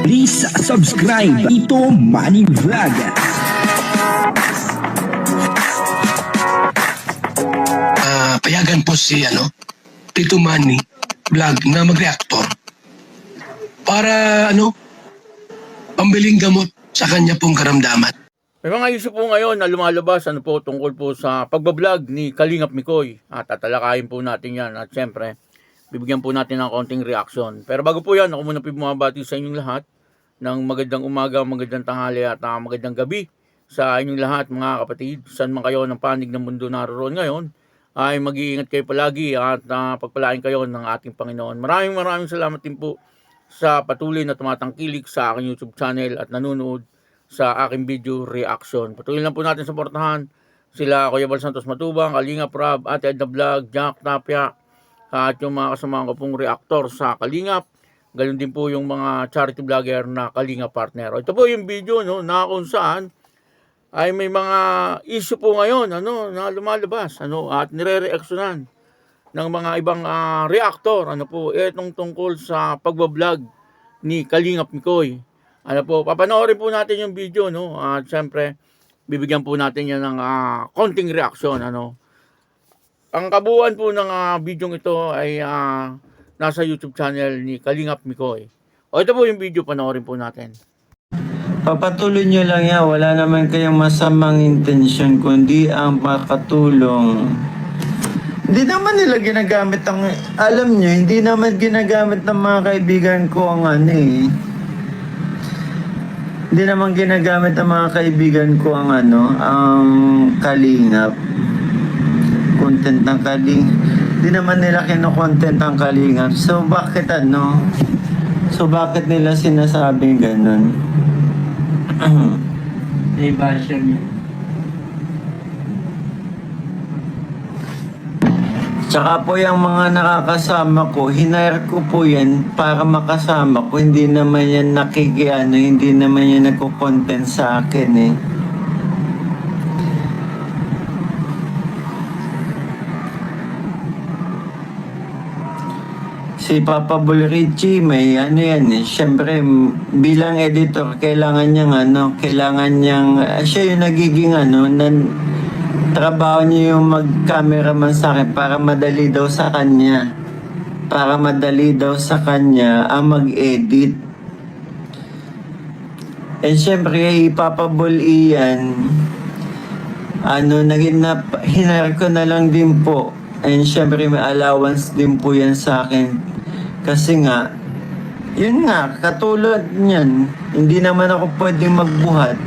Please subscribe Ito Money Vlog. Payagan po si Tito Manny Vlog na mag-reactor para pambiling gamot sa kanya pong karamdaman. May mga issue po ngayon na lumalabas tungkol po sa pagbablog ni Kalingap Mikoy. At tatalakayin po natin yan at syempre bibigyan po natin ng konting reaction. Pero bago po yan, ako muna po bumabati sa inyong lahat ng magandang umaga, magandang tanghali at magandang gabi sa inyong lahat mga kapatid. Saan man kayo ng panig ng mundo naroon ngayon, ay mag-iingat kayo palagi at pagpalain kayo ng ating Panginoon. Maraming salamat din po sa patuloy na tumatangkilik sa aking YouTube channel at nanonood sa aking video reaction. Patuloy lang po natin suportahan sila Kuya Bal Santos Matubang, Kalingap Rob, Ate Edna Vlog, Jack Tapia, at yung mga kasamahan ko pong reactor sa Kalingap. Ganun din po yung mga charity vlogger na Kalingap partner. Ito po yung video na kung saan ay may mga issue po ngayon na lumalabas at nire-reactionan ng mga ibang reactor itong tungkol sa pagbablog ni Kalingap Mikoy. Papanoorin po natin yung video at syempre bibigyan po natin yan ng konting reaction Ang kabuuan po ng video ito ay nasa YouTube channel ni Kalingap Mikoy. Ito po yung video, panoorin po natin. Papatuloy nyo lang yan. Wala naman kayong masamang intensyon kundi ang makatulong. Hindi naman nila ginagamit ang... Alam nyo, hindi naman ginagamit ng mga kaibigan ko ang Hindi naman ginagamit ng mga kaibigan ko ang ang Kalingap. Content ng Kalingap. Hindi naman nila kino-content ang Kalingap. So bakit So bakit nila sinasabing ganun? Basher niya. Tsaka po yung mga nakakasama ko, hinire ko po yan para makasama ko. Hindi naman yan hindi naman yan nagko-content sa akin eh. Si Papa Bull Richie, may yan eh. Siyempre, bilang editor, kailangan niyang, siya yung nagiging trabaho niya yung mag-cameraman sa akin para madali daw sa kanya. Para madali daw sa kanya ang mag-edit. And siyempre, Papa Bull iyan, hinire ko na lang din po. And siyempre, may allowance din po yan sa akin. Kasi katulad niyan, hindi naman ako pwedeng magbuhat.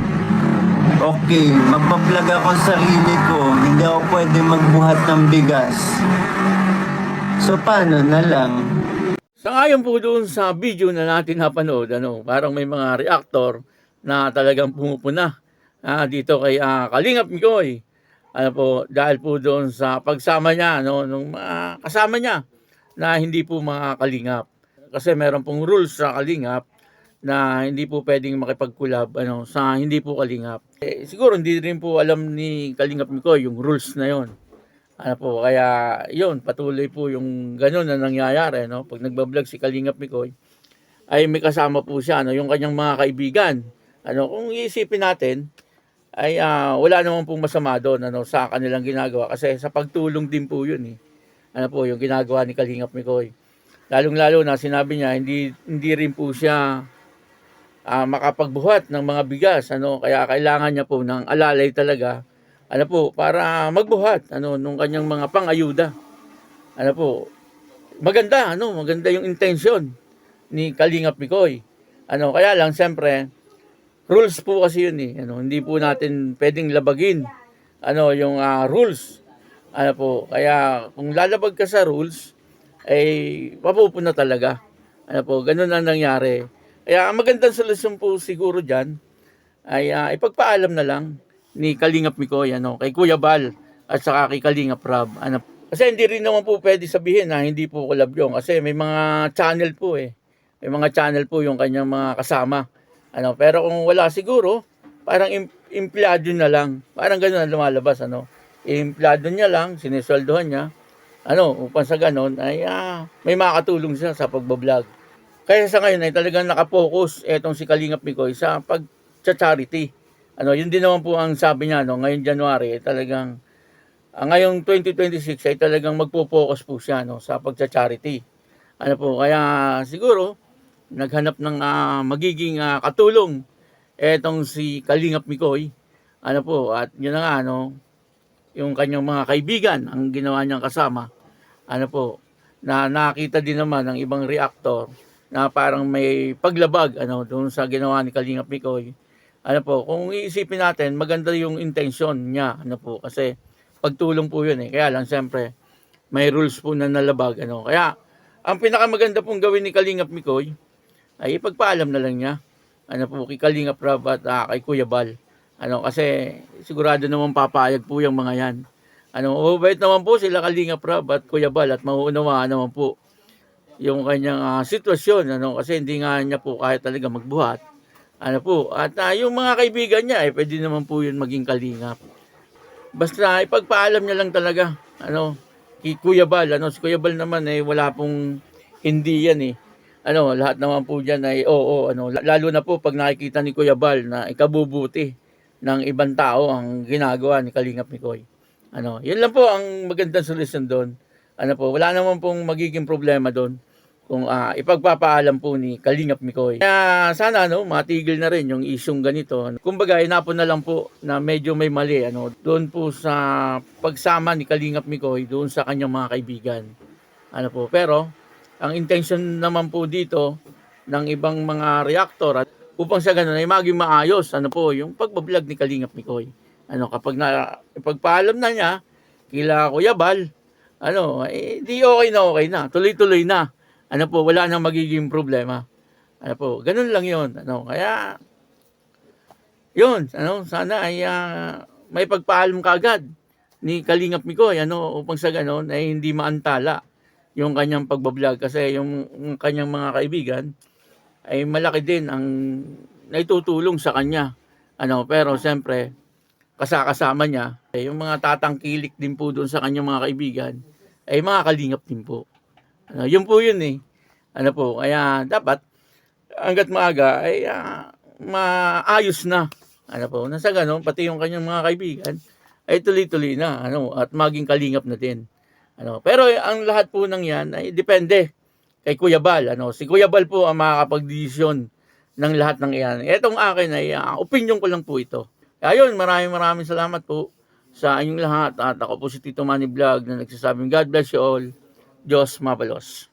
Okay, magpa-vlog ako sarili ko, hindi ako pwedeng magbuhat ng bigas. So, paano na lang? Sangayon po doon sa video na natin napanood, parang may mga reactor na talagang pumupuna dito kay Kalingap Mikoy. Dahil po doon sa pagsama niya, nung mga kasama niya, na hindi po mga Kalingap. Kasi meron pong rules sa Kalingap na hindi po pwedeng makipag-collab sa hindi po Kalingap. Siguro hindi rin po alam ni Kalingap Mikoy yung rules na yon. Kaya yun, patuloy po yung gano'n na nangyayari. Pag nagbablog si Kalingap Mikoy, ay may kasama po siya, yung kanyang mga kaibigan. Kung iisipin natin, ay wala naman pong masama doon sa kanilang ginagawa. Kasi sa pagtulong din po yun eh. Yung ginagawa ni Kalingap Mikoy. Lalong-lalo na sinabi niya, hindi rin po siya makapagbuhat ng mga bigas. Kaya kailangan niya po ng alalay talaga. Para magbuhat. Nung kanyang mga pang-ayuda. Maganda. Maganda yung intention ni Kalingap Mikoy. Kaya lang, siyempre, rules po kasi yun eh. Hindi po natin pwedeng labagin yung rules. Kaya kung lalabag ka sa rules, ay mapupuna talaga. Ganun ang nangyari. Kaya ang magandang solusyon po siguro dyan, ay ipagpaalam na lang ni Kalingap Mikoy, kay Kuya Bal, at saka kay Kalingap Rob. Kasi hindi rin naman po pwede sabihin na hindi po collab yun. Kasi may mga channel po eh. May mga channel po yung kanyang mga kasama. Pero kung wala siguro, parang empleyado na lang. Parang ganun ang lumalabas. Empleyado niya lang, sinisweldohan niya. Upang sa ganon ay may makatulong siya sa pagbablog. Kaya sa ngayon ay talagang nakapokus etong si Kalingap Mikoy sa pag-charity. Yun din naman po ang sabi niya, ngayong January ay talagang ngayong 2026 ay talagang magpo-focus po siya sa pag-charity. Kaya siguro naghanap ng magiging katulong etong si Kalingap Mikoy. At yun na nga, yung kanyang mga kaibigan ang ginawa niyang kasama. Na nakita din naman ng ibang reactor na parang may paglabag doon sa ginawa ni Kalingap Mikoy. Kung iisipin natin, maganda yung intention niya, kasi pagtulong po yun Kaya lang siyempre may rules po na nalabag Kaya ang pinakamaganda pong gawin ni Kalingap Mikoy ay ipagpaalam na lang niya kay Kalingap Rob at kay Kuya Bal. Kasi sigurado naman papayag po yung mga yan. Mabait naman po sila Kalingap Rob at Kuya Bal at mauunawaan naman po yung kanyang sitwasyon kasi hindi nga niya po kaya talaga magbuhat. At yung mga kaibigan niya pwede naman po yun maging kalingap. Basta ipagpaalam niya lang talaga kay Kuya Bal. Si Kuya Bal naman wala pong hindi yan lahat naman po diyan ay oo lalo na po pag nakikita ni Kuya Bal na ikabubuti ng ibang tao ang ginagawa ni Kalingap Mikoy. Yun lang po ang magandang solusyon doon. Wala naman pong magiging problema doon kung ipagpapaalam po ni Kalingap Mikoy. Kaya sana matigil na rin yung isyung ganito. Kumbaga inapon na lang po na medyo may mali doon po sa pagsama ni Kalingap Mikoy doon sa kanyang mga kaibigan. Pero ang intention naman po dito ng ibang mga reactor at upang sa ganun ay maging maayos yung pagbablog ni Kalingap Mikoy. Kapag ipagpaalam na niya kila Kuya Bal, di okay na. Tuloy-tuloy na. Wala nang magiging problema. Ganun lang 'yon. Kaya yun, sana ay may pagpaalam kaagad ni Kalingap Mikoy upang sa ganun ay hindi maantala yung kanyang pagbablog kasi yung kanyang mga kaibigan ay malaki din ang naitutulong sa kanya. Pero siyempre kasama niya yung mga tatangkilik din po doon sa kanyang mga kaibigan ay mga kalingap din po. Yun po yun kaya dapat hanggat maaga ay maayos na. Nasa ganun, pati yung kanyang mga kaibigan ay tuloy-tuloy na at maging kalingap na din. Pero ang lahat po ng yan ay depende kay Kuya Bal. Si Kuya Bal po ang makakapag-desisyon ng lahat ng yan. Etong akin ay opinion ko lang po ito. Ayun, maraming salamat po sa inyong lahat at ako po si Tito Manny Vlog na nagsasabing God bless you all. Diyos mabalos.